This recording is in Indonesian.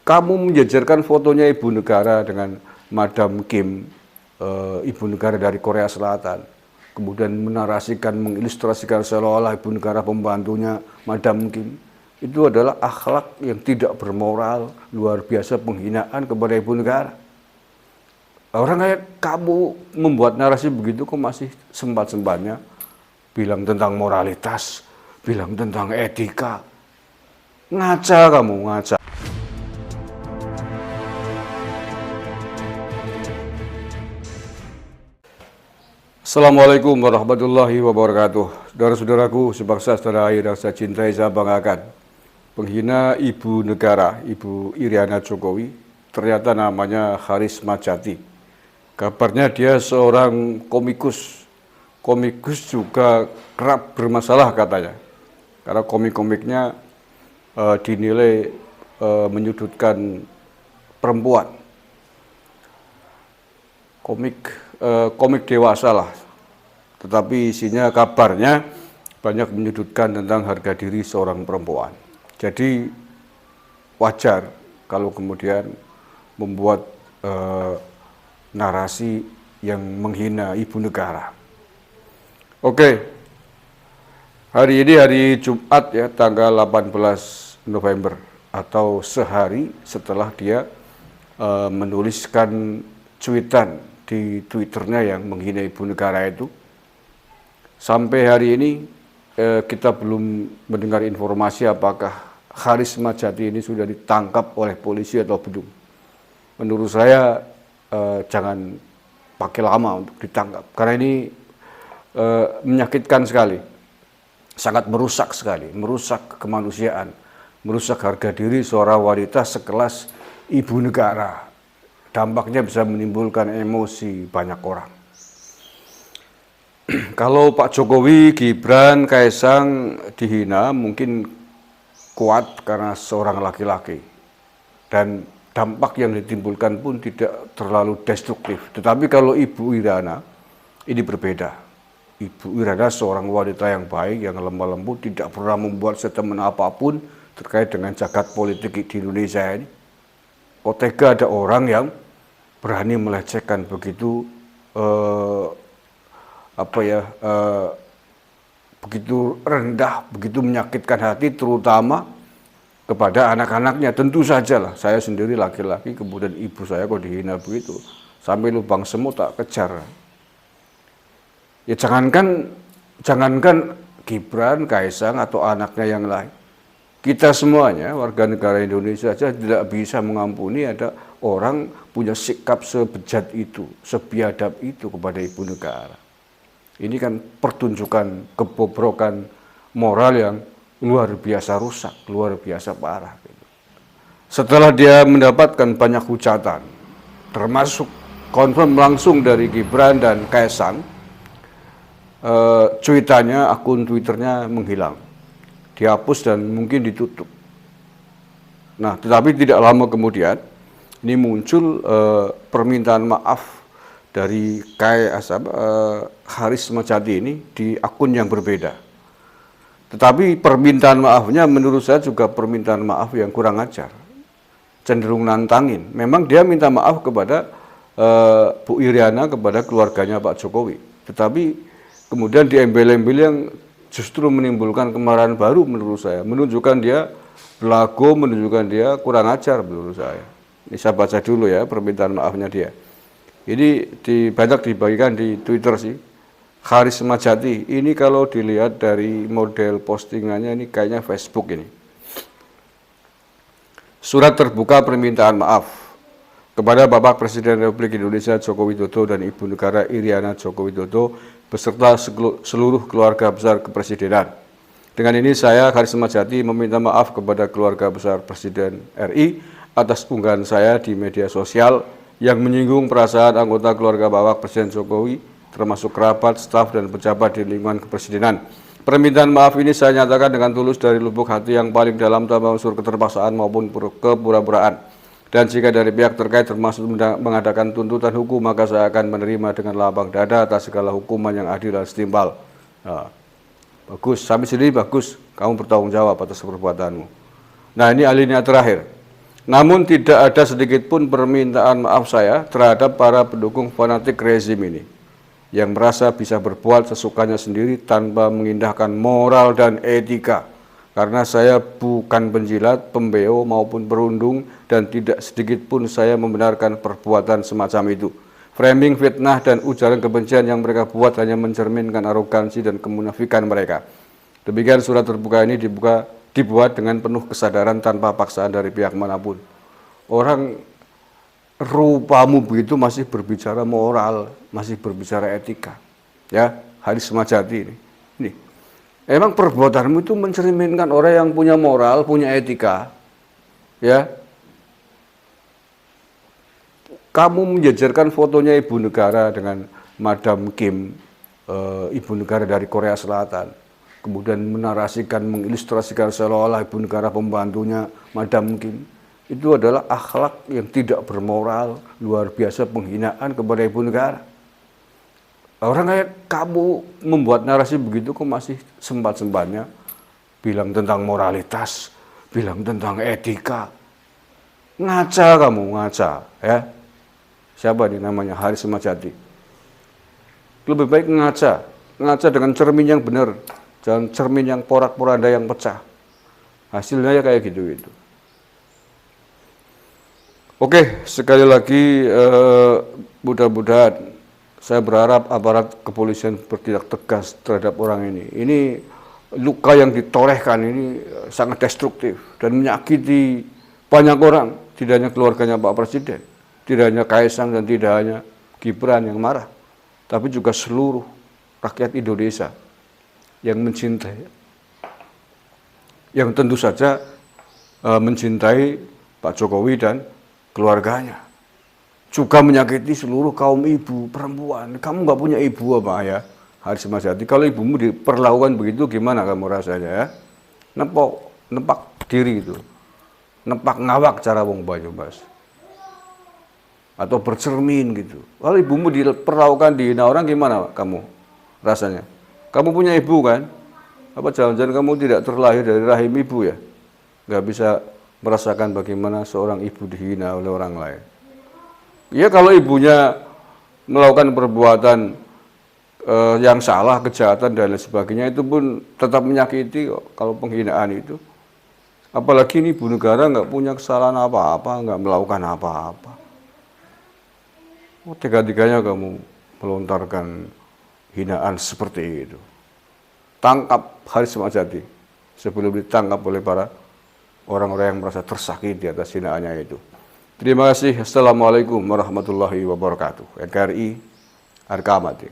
kamu menjajarkan fotonya ibu negara dengan Madam Kim, ibu negara dari Korea Selatan, kemudian menarasikan, mengilustrasikan seolah-olah ibu negara pembantunya Madam Kim, itu adalah akhlak yang tidak bermoral, luar biasa penghinaan kepada ibu negara. Orang kayak kamu membuat narasi begitu kok masih sempat-sempatnya bilang tentang moralitas, bilang tentang etika. Ngaca kamu, ngaca. Assalamualaikum warahmatullahi wabarakatuh. Saudara-saudaraku, sebangsa setanah air yang saya cintai, saya banggakan. Penghina ibu negara, Ibu Iriana Jokowi, ternyata namanya Harisma Jati. Kabarnya dia seorang komikus. Komikus juga kerap bermasalah katanya. Karena komik-komiknya dinilai menyudutkan perempuan. Komik dewasa lah. Tetapi isinya kabarnya banyak menyudutkan tentang harga diri seorang perempuan. Jadi wajar kalau kemudian membuat narasi yang menghina ibu negara. Oke, hari ini hari Jumat ya, tanggal 18 November atau sehari setelah dia menuliskan cuitan di Twitternya yang menghina ibu negara itu. Sampai hari ini kita belum mendengar informasi apakah Harisma Jati ini sudah ditangkap oleh polisi atau belum. Menurut saya jangan pakai lama untuk ditangkap, karena ini menyakitkan sekali, sangat merusak sekali, merusak kemanusiaan, merusak harga diri seorang wanita sekelas ibu negara. Dampaknya bisa menimbulkan emosi banyak orang. Kalau Pak Jokowi, Gibran, Kaisang dihina mungkin kuat karena seorang laki-laki. Dan dampak yang ditimbulkan pun tidak terlalu destruktif. Tetapi kalau Ibu Iriana, ini berbeda. Ibu Iriana seorang wanita yang baik, yang lemah lembut, tidak pernah membuat statement apapun terkait dengan jagat politik di Indonesia ini. Kok tega ada orang yang berani melecehkan begitu begitu rendah, begitu menyakitkan hati, terutama kepada anak-anaknya. Tentu saja lah, saya sendiri laki-laki, kemudian ibu saya kok dihina begitu, sampai lubang semut tak kejar. Ya jangankan Gibran, Kaisang atau anaknya yang lain, kita semuanya warga negara Indonesia saja tidak bisa mengampuni ada orang punya sikap sebejat itu, sebiadab itu kepada ibu negara. Ini kan pertunjukan kebobrokan moral yang luar biasa rusak, luar biasa parah. Setelah dia mendapatkan banyak hujatan, termasuk konfirm langsung dari Gibran dan Kaisang, cuitannya, akun Twitternya menghilang, dihapus dan mungkin ditutup. Nah, tetapi tidak lama kemudian ini muncul permintaan maaf dari Harisma Jati ini di akun yang berbeda. Tetapi permintaan maafnya menurut saya juga permintaan maaf yang kurang ajar, cenderung nantangin. Memang dia minta maaf kepada Bu Iriana, kepada keluarganya Pak Jokowi. Tetapi kemudian diembel-embel yang justru menimbulkan kemarahan baru menurut saya. Menunjukkan dia belagu, menunjukkan dia kurang ajar menurut saya. Ini saya baca dulu ya permintaan maafnya dia. Ini banyak dibagikan di Twitter sih. Harisma Jati, ini kalau dilihat dari model postingannya ini kayaknya Facebook ini. Surat terbuka permintaan maaf kepada Bapak Presiden Republik Indonesia Joko Widodo dan Ibu Negara Iriana Joko Widodo beserta seluruh keluarga besar kepresidenan. Dengan ini saya, Harisma Jati, meminta maaf kepada keluarga besar Presiden RI atas unggahan saya di media sosial yang menyinggung perasaan anggota keluarga Bapak Presiden Jokowi, termasuk kerabat, staf, dan pejabat di lingkungan kepresidenan. Permintaan maaf ini saya nyatakan dengan tulus dari lubuk hati yang paling dalam tanpa unsur keterpaksaan maupun kepura-puraan. Dan jika dari pihak terkait termasuk mengadakan tuntutan hukum, maka saya akan menerima dengan lapang dada atas segala hukuman yang adil dan setimpal. Nah, bagus, sampai sini bagus, kamu bertanggung jawab atas perbuatanmu. Nah, ini alinea terakhir. Namun tidak ada sedikit pun permintaan maaf saya terhadap para pendukung fanatik rezim ini yang merasa bisa berbuat sesukanya sendiri tanpa mengindahkan moral dan etika. Karena saya bukan penjilat, pembeo maupun perundung dan tidak sedikit pun saya membenarkan perbuatan semacam itu. Framing fitnah dan ujaran kebencian yang mereka buat hanya mencerminkan arogansi dan kemunafikan mereka. Demikian surat terbuka ini dibuat dengan penuh kesadaran tanpa paksaan dari pihak manapun. Orang rupamu begitu masih berbicara moral, masih berbicara etika. Ya, Haris Semajati ini. Emang perbuatanmu itu mencerminkan orang yang punya moral, punya etika. Ya. Kamu menjajarkan fotonya ibu negara dengan Madam Kim, ibu negara dari Korea Selatan. Kemudian menarasikan, mengilustrasikan seolah-olah ibu negara pembantunya Madam Kim. Itu adalah akhlak yang tidak bermoral, luar biasa penghinaan kepada ibu negara. Orang kayak kamu membuat narasi begitu kok masih sempat-sempatnya bilang tentang moralitas, bilang tentang etika. Ngaca kamu, ngaca, ya. Siapa nih namanya? Haris Semajati. Lebih baik ngaca dengan cermin yang benar, jangan cermin yang porak-poranda yang pecah. Hasilnya ya kayak gitu. Oke, sekali lagi mudah-mudahan saya berharap aparat kepolisian bertindak tegas terhadap orang ini. Ini luka yang ditorehkan ini sangat destruktif dan menyakiti banyak orang, tidak hanya keluarganya Pak Presiden, tidak hanya Kaisang dan tidak hanya Gibran yang marah, tapi juga seluruh rakyat Indonesia yang mencintai, yang tentu saja mencintai Pak Jokowi dan keluarganya. Juga menyakiti seluruh kaum ibu, perempuan. Kamu nggak punya ibu apa ya, Haris Semajati? Kalau ibumu diperlakukan begitu, gimana kamu rasanya ya? Nempak diri itu, nempak ngawak cara wong Banyumas, atau bercermin gitu. Kalau ibumu diperlakukan dihina orang, gimana kamu rasanya? Kamu punya ibu kan? Apa jangan-jangan kamu tidak terlahir dari rahim ibu ya? Nggak bisa merasakan bagaimana seorang ibu dihina oleh orang lain. Ya kalau ibunya melakukan perbuatan yang salah, kejahatan dan lain sebagainya, itu pun tetap menyakiti kok, kalau penghinaan itu. Apalagi ini ibu negara nggak punya kesalahan apa-apa, nggak melakukan apa-apa. Tiga-tiganya kamu melontarkan hinaan seperti itu. Tangkap Haris Semajati sebelum ditangkap oleh para orang-orang yang merasa tersakiti atas hinaannya itu. Terima kasih. Assalamualaikum warahmatullahi wabarakatuh. NKRI, harga mati.